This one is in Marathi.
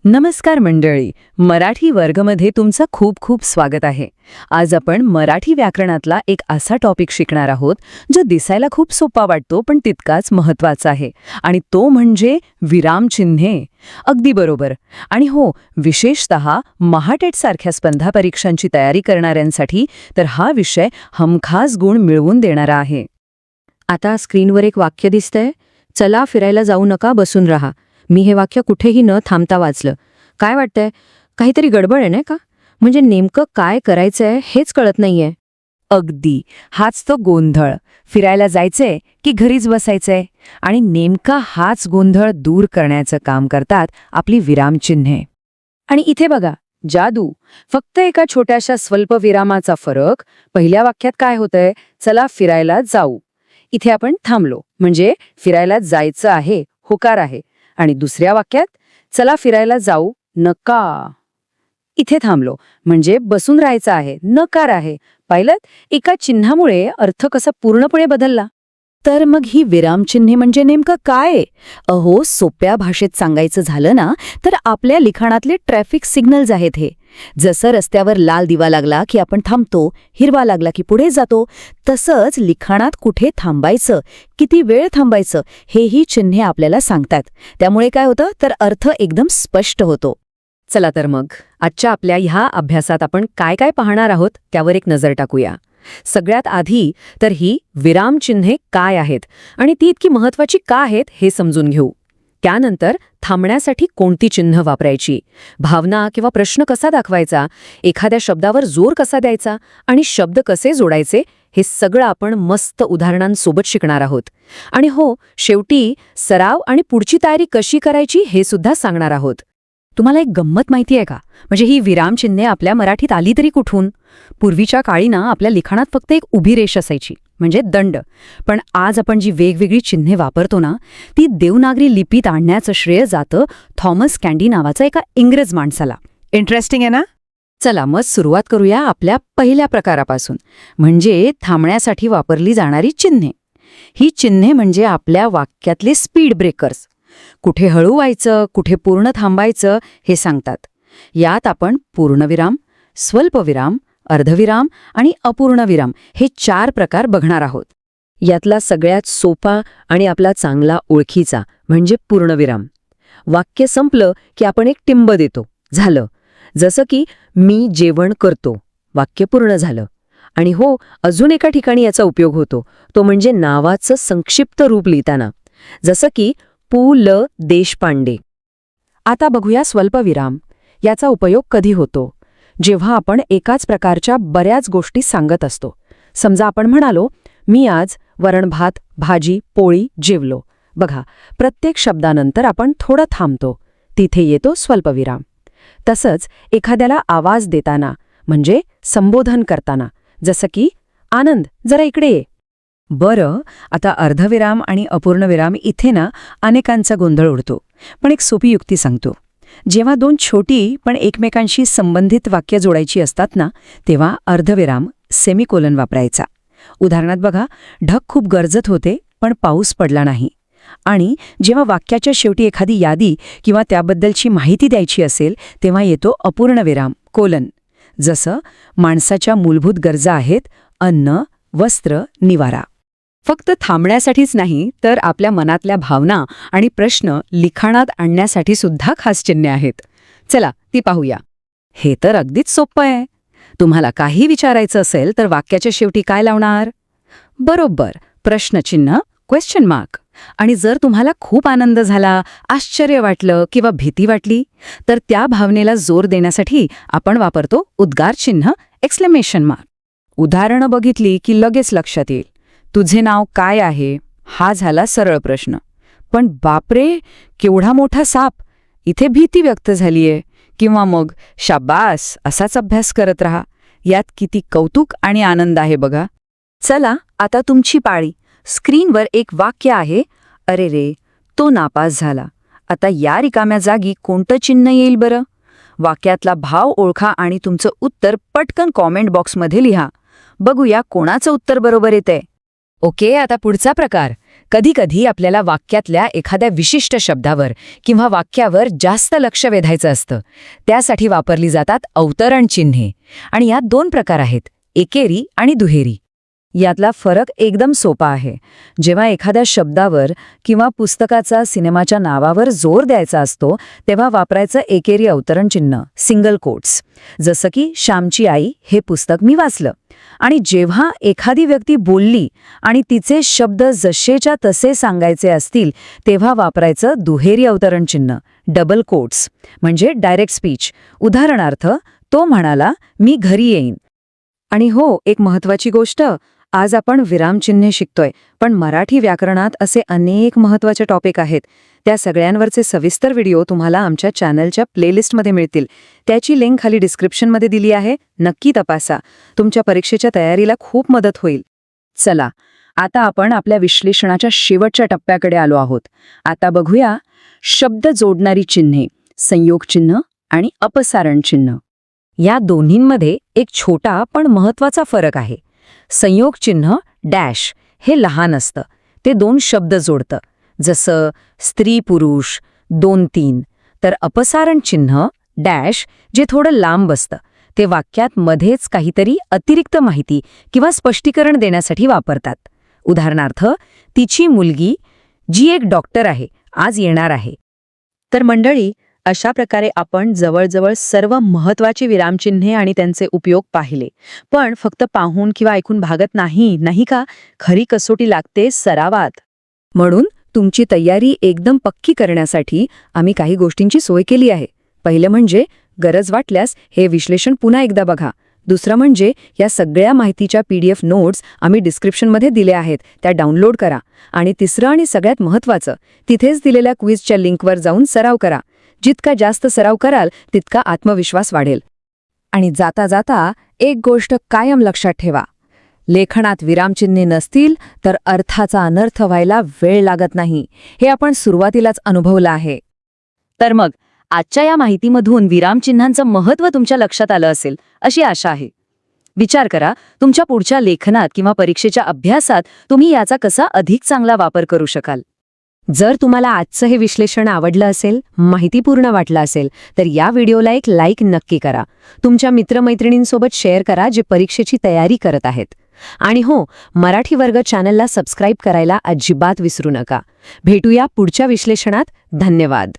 नमस्कार मंडळी, मराठी वर्गमध्ये तुमचं खूप खूप स्वागत आहे. आज आपण मराठी व्याकरणातला एक असा टॉपिक शिकणार आहोत जो दिसायला खूप सोपा वाटतो पण तितकाच महत्त्वाचा आहे, आणि तो म्हणजे विरामचिन्हे. अगदी बरोबर. आणि हो, विशेषतः महाटेट सारख्या स्पर्धा परीक्षांची तयारी करणाऱ्यांसाठी तर हा विषय हमखास गुण मिळवून देणारा आहे. आता स्क्रीनवर एक वाक्य दिसतंय, चला फिरायला जाऊ नका, बसून राहा. मी हे वाक्य कुठेही न थांबता वाचलं. काय वाटतंय, काहीतरी गडबड आहे नाही का? म्हणजे नेमकं काय करायचंय हेच कळत नाहीये. अगदी, हाच तो गोंधळ. फिरायला जायचंय की घरीच बसायचंय? आणि नेमका हाच गोंधळ दूर करण्याचं काम करतात आपली विरामचिन्हे. आणि इथे बघा, जादू. फक्त एका छोट्याशा स्वल्पविरामाचा फरक. पहिल्या वाक्यात काय होतंय, चला फिरायला जाऊ. इथे आपण थांबलो, म्हणजे फिरायला जायचं आहे, होकार आहे. आणि दुसऱ्या वाक्यात चला फिरायला जाऊ नका, इथे थांबलो, म्हणजे बसून राहायचं आहे, नकार आहे. पाहिलं, एका चिन्हामुळे अर्थ कसा पूर्णपणे बदलला. तर मग ही विरामचिन्हे म्हणजे नेमकं काय? अहो, सोप्या भाषेत सांगायचं झालं ना, तर आपल्या लिखाणातले ट्रॅफिक सिग्नल्स आहेत हे. जसं रस्त्यावर लाल दिवा लागला की आपण थांबतो, हिरवा लागला की पुढे जातो, तसंच लिखाणात कुठे थांबायचं, किती वेळ थांबायचं, हेही चिन्हे आपल्याला सांगतात. त्यामुळे काय होतं, तर अर्थ एकदम स्पष्ट होतो. चला तर मग आजच्या आपल्या ह्या अभ्यासात आपण काय काय पाहणार आहोत त्यावर एक नजर टाकूया. सगळ्यात आधी तर ही विरामचिन्हे काय आहेत आणि ती इतकी महत्त्वाची का आहेत हे समजून घेऊ. त्यानंतर थांबण्यासाठी कोणती चिन्ह वापरायची, भावना किंवा प्रश्न कसा दाखवायचा, एखाद्या शब्दावर जोर कसा द्यायचा आणि शब्द कसे जोडायचे, हे सगळं आपण मस्त उदाहरणांसोबत शिकणार आहोत. आणि हो, शेवटी सराव आणि पुढची तयारी कशी करायची हे सुद्धा सांगणार आहोत. तुम्हाला एक गंमत माहिती आहे का? म्हणजे ही विरामचिन्हे आपल्या मराठीत आली तरी कुठून? पूर्वीच्या काळी ना आपल्या लिखाणात फक्त एक उभी रेष असायची, म्हणजे दंड. पण आज आपण जी वेगवेगळी चिन्हे वापरतो ना, ती देवनागरी लिपीत आणण्याचं श्रेय जातं थॉमस कॅन्डी नावाचा एका इंग्रज माणसाला. इंटरेस्टिंग आहे ना? चला मग सुरुवात करूया आपल्या पहिल्या प्रकारापासून, म्हणजे थांबण्यासाठी वापरली जाणारी चिन्हे. ही चिन्हे म्हणजे आपल्या वाक्यातले स्पीड ब्रेकर्स. कुठे हळू व्हायचं, कुठे पूर्ण थांबायचं हे सांगतात. यात आपण पूर्णविराम, स्वल्पविराम, अर्धविराम आणि अपूर्णविराम हे 4 प्रकार बघणार आहोत. यातला सगळ्यात सोपा आणि आपला चांगला ओळखीचा म्हणजे पूर्णविराम. वाक्य संपलं की आपण एक टिंब देतो, झालं. जसं की मी जेवण करतो, वाक्य पूर्ण झालं. आणि हो, अजून एका ठिकाणी याचा उपयोग होतो, तो म्हणजे नावाचं संक्षिप्त रूप लिहिताना, जसं की पु ल देशपांडे. आता बघूया स्वल्पविराम. याचा उपयोग कधी होतो? जेव्हा आपण एकाच प्रकारच्या बऱ्याच गोष्टी सांगत असतो. समजा आपण म्हणालो, मी आज वरण भात, भाजी, पोळी जेवलो. बघा, प्रत्येक शब्दानंतर आपण थोडं थांबतो, तिथे येतो स्वल्पविराम. तसंच एखाद्याला आवाज देताना, म्हणजे संबोधन करताना, जसं की आनंद, जरा इकडे ये. बरं, आता अर्धविराम आणि अपूर्णविराम इथे ना अनेकांचा गोंधळ उडतो. पण एक सोपी युक्ती सांगतो. जेव्हा 2 छोटी पण एकमेकांशी संबंधित वाक्य जोडायची असतात ना, तेव्हा अर्धविराम, सेमिकोलन वापरायचा. उदाहरणात बघा, ढग खूप गरजत होते पण पाऊस पडला नाही. आणि जेव्हा वाक्याच्या शेवटी एखादी यादी किंवा त्याबद्दलची माहिती द्यायची असेल, तेव्हा येतो अपूर्णविराम, कोलन. जसं माणसाच्या मूलभूत गरजा आहेत, अन्न, वस्त्र, निवारा. फक्त थांबण्यासाठीच नाही, तर आपल्या मनातल्या भावना आणि प्रश्न लिखाणात आणण्यासाठी सुद्धा खास चिन्हे आहेत. चला ती पाहूया. हे तर अगदीच सोपं आहे. तुम्हाला काही विचारायचं असेल तर वाक्याच्या शेवटी काय लावणार? बरोबर, प्रश्नचिन्ह, क्वेश्चन मार्क. आणि जर तुम्हाला खूप आनंद झाला, आश्चर्य वाटलं किंवा भीती वाटली, तर त्या भावनेला जोर देण्यासाठी आपण वापरतो उद्गार चिन्ह, एक्सक्लेमेशन मार्क. उदाहरणं बघितली की लगेच लक्षात येईल. तुझे नाव काय आहे? हा झाला सरळ प्रश्न. पण बापरे, केवढा मोठा साप, इथे भीती व्यक्त झालीये. किंवा मग शाबास, असाच अभ्यास करत राहा. यात किती कौतुक आणि आनंद आहे बघा. चला आता तुमची पाळी. स्क्रीनवर एक वाक्य आहे, अरे रे, तो नापास झाला. आता या रिकाम्या जागी कोणतं चिन्ह येईल बरं? वाक्यातला भाव ओळखा आणि तुमचं उत्तर पटकन कॉमेंट बॉक्समध्ये लिहा. बघूया कोणाचं उत्तर बरोबर येतंय. ओके, आता पुढचा प्रकार. कधीकधी आपल्याला वाक्यातल्या एखाद्या विशिष्ट शब्दावर किंवा वाक्यावर जास्त लक्ष वेधायचं असतं. त्यासाठी वापरली जातात अवतरण चिन्हे. आणि यात 2 प्रकार आहेत, एकेरी आणि दुहेरी. यातला फरक एकदम सोपा आहे. जेव्हा एखाद्या शब्दावर किंवा पुस्तकाचा, सिनेमाच्या नावावर जोर द्यायचा असतो, तेव्हा वापरायचं एकेरी अवतरण चिन्ह, सिंगल कोट्स. जसं की श्यामची आई हे पुस्तक मी वाचलं. आणि जेव्हा एखादी व्यक्ती बोलली आणि तिचे शब्द जसेच्या तसे सांगायचे असतील, तेव्हा वापरायचं दुहेरी अवतरण चिन्ह, डबल कोट्स, म्हणजे डायरेक्ट स्पीच. उदाहरणार्थ, तो म्हणाला, मी घरी येईन. आणि हो, एक महत्वाची गोष्ट, आज आपण विरामचिन्हे शिकतोय, पण मराठी व्याकरणात असे अनेक महत्वाचे टॉपिक आहेत. त्या सगळ्यांवरचे सविस्तर व्हिडिओ तुम्हाला आमच्या चॅनलच्या प्लेलिस्टमध्ये मिळतील. त्याची लिंक खाली डिस्क्रिप्शनमध्ये दिली आहे, नक्की तपासा. तुमच्या परीक्षेच्या तयारीला खूप मदत होईल. चला, आता आपण आपल्या विश्लेषणाच्या शेवटच्या टप्प्याकडे आलो आहोत. आता बघूया शब्द जोडणारी चिन्हे, संयोग चिन्ह आणि अपसारण चिन्ह. या दोन्हींमध्ये एक छोटा पण महत्वाचा फरक आहे. संयोग चिन्ह डॅश हे लहान असतं, ते 2 शब्द जोडतं, जसं स्त्री पुरुष, 2-3. तर अपसारण चिन्ह डॅश जे थोडं लांब असतं, ते वाक्यात मध्येच काहीतरी अतिरिक्त माहिती किंवा स्पष्टीकरण देण्यासाठी वापरतात. उदाहरणार्थ, तिची मुलगी जी एक डॉक्टर आहे, आज येणार आहे. तर मंडळी, अशा प्रकारे आपण जवळजवळ सर्व महत्वाची विरामचिन्हे आणि त्यांचे उपयोग पाहिले. पण फक्त पाहून किंवा ऐकून भागत नाही का? खरी कसोटी लागते सरावात. म्हणून तुमची तयारी एकदम पक्की करण्यासाठी आम्ही काही गोष्टींची सोय केली आहे. पहिलं म्हणजे गरज वाटल्यास हे विश्लेषण पुन्हा एकदा बघा. दुसरं म्हणजे या सगळ्या माहितीच्या PDF नोट्स आम्ही डिस्क्रिप्शनमध्ये दिल्या आहेत, त्या डाउनलोड करा. आणि तिसरं आणि सगळ्यात महत्त्वाचं, तिथेच दिलेल्या क्विजच्या लिंकवर जाऊन सराव करा. जितका जास्त सराव कराल तितका आत्मविश्वास वाढेल. आणि जाता जाता एक गोष्ट कायम लक्षात ठेवा, लेखनात विरामचिन्हे नसतील तर अर्थाचा अनर्थ व्हायला वेळ लागत नाही. हे आपण सुरुवातीलाच अनुभवलं आहे. तर मग आजच्या या माहितीमधून विरामचिन्हांचं महत्त्व तुमच्या लक्षात आलं असेल अशी आशा आहे. विचार करा, तुमच्या पुढच्या लेखनात किंवा परीक्षेच्या अभ्यासात तुम्ही याचा कसा अधिक चांगला वापर करू शकाल. जर तुम्हाला आजचं हे विश्लेषण आवडलं असेल, माहितीपूर्ण वाटलं असेल, तर या व्हिडिओला एक लाईक नक्की करा. तुमच्या मित्रमैत्रिणींसोबत शेअर करा जे परीक्षेची तयारी करत आहेत. आणि हो, मराठी वर्ग चॅनलला सबस्क्राईब करायला अजिबात विसरू नका. भेटूया पुढच्या विश्लेषणात. धन्यवाद.